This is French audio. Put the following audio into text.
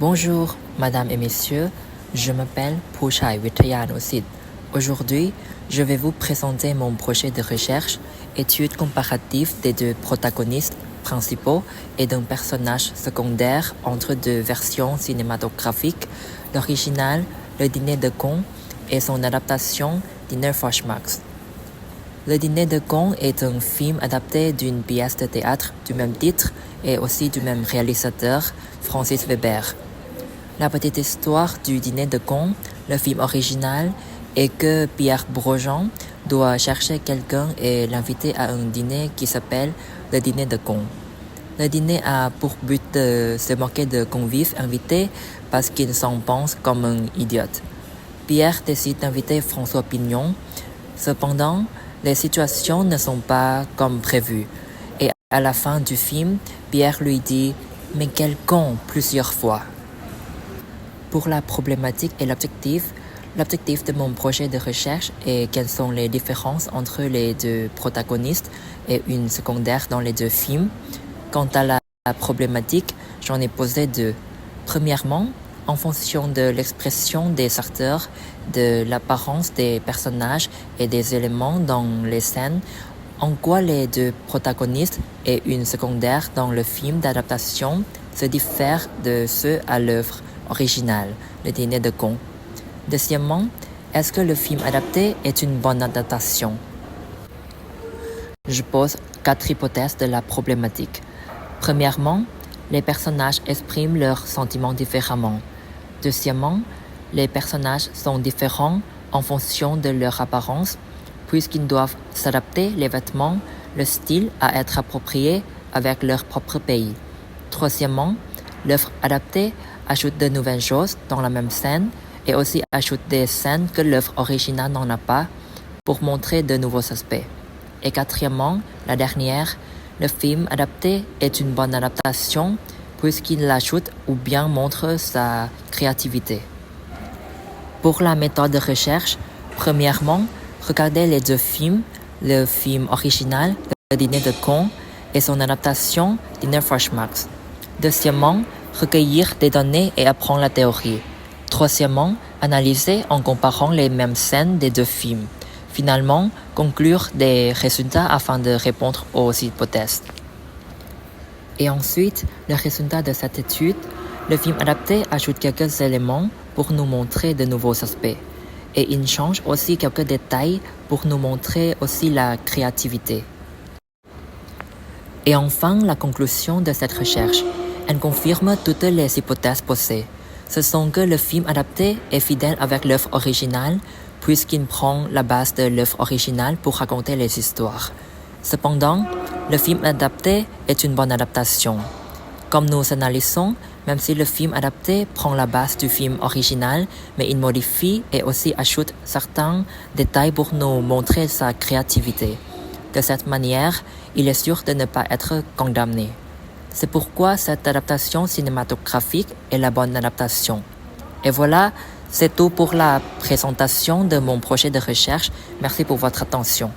Bonjour, Madame et Messieurs, je m'appelle Puchai Vittayanusit. Aujourd'hui, je vais vous présenter mon projet de recherche, étude comparative des deux protagonistes principaux et d'un personnage secondaire entre deux versions cinématographiques, l'original Le Dîner de Cons et son adaptation Dinner for Schmucks. Le Dîner de Cons est un film adapté d'une pièce de théâtre du même titre et aussi du même réalisateur, Francis Weber. La petite histoire du Dîner de Cons, le film original, est que Pierre Bourgeon doit chercher quelqu'un et l'inviter à un dîner qui s'appelle le Dîner de Cons. Le dîner a pour but de se moquer de convives invités parce qu'ils s'en pensent comme un idiote. Pierre décide d'inviter François Pignon. Cependant, les situations ne sont pas comme prévu. Et à la fin du film, Pierre lui dit « Mais quel con !» plusieurs fois. Pour la problématique et l'objectif de mon projet de recherche est quelles sont les différences entre les deux protagonistes et une secondaire dans les deux films. Quant à la problématique, j'en ai posé deux. Premièrement, en fonction de l'expression des acteurs, de l'apparence des personnages et des éléments dans les scènes, en quoi les deux protagonistes et une secondaire dans le film d'adaptation se diffèrent de ceux à l'œuvre originale, Le Dîner de Cons. Deuxièmement, est-ce que le film adapté est une bonne adaptation? Je pose 4 hypothèses de la problématique. Premièrement, les personnages expriment leurs sentiments différemment. Deuxièmement, les personnages sont différents en fonction de leur apparence, puisqu'ils doivent s'adapter les vêtements, le style à être approprié avec leur propre pays. Troisièmement, l'œuvre adaptée ajoute de nouvelles choses dans la même scène et aussi ajoute des scènes que l'œuvre originale n'en a pas pour montrer de nouveaux aspects. Et quatrièmement, la dernière, le film adapté est une bonne adaptation puisqu'il ajoute ou bien montre sa créativité. Pour la méthode de recherche, premièrement, regardez les deux films, le film original, Le Dîner de Cons, et son adaptation, Dinner for Schmucks. Deuxièmement, recueillir des données et apprendre la théorie. Troisièmement, analyser en comparant les mêmes scènes des deux films. Finalement, conclure des résultats afin de répondre aux hypothèses. Et ensuite, le résultat de cette étude, le film adapté ajoute quelques éléments pour nous montrer de nouveaux aspects. Et il change aussi quelques détails pour nous montrer aussi la créativité. Et enfin, la conclusion de cette recherche. Elle confirme toutes les hypothèses posées. Ce sont que le film adapté est fidèle avec l'œuvre originale, puisqu'il prend la base de l'œuvre originale pour raconter les histoires. Cependant, le film adapté est une bonne adaptation. Comme nous analysons, même si le film adapté prend la base du film original, mais il modifie et aussi ajoute certains détails pour nous montrer sa créativité. De cette manière, il est sûr de ne pas être condamné. C'est pourquoi cette adaptation cinématographique est la bonne adaptation. Et voilà, c'est tout pour la présentation de mon projet de recherche. Merci pour votre attention.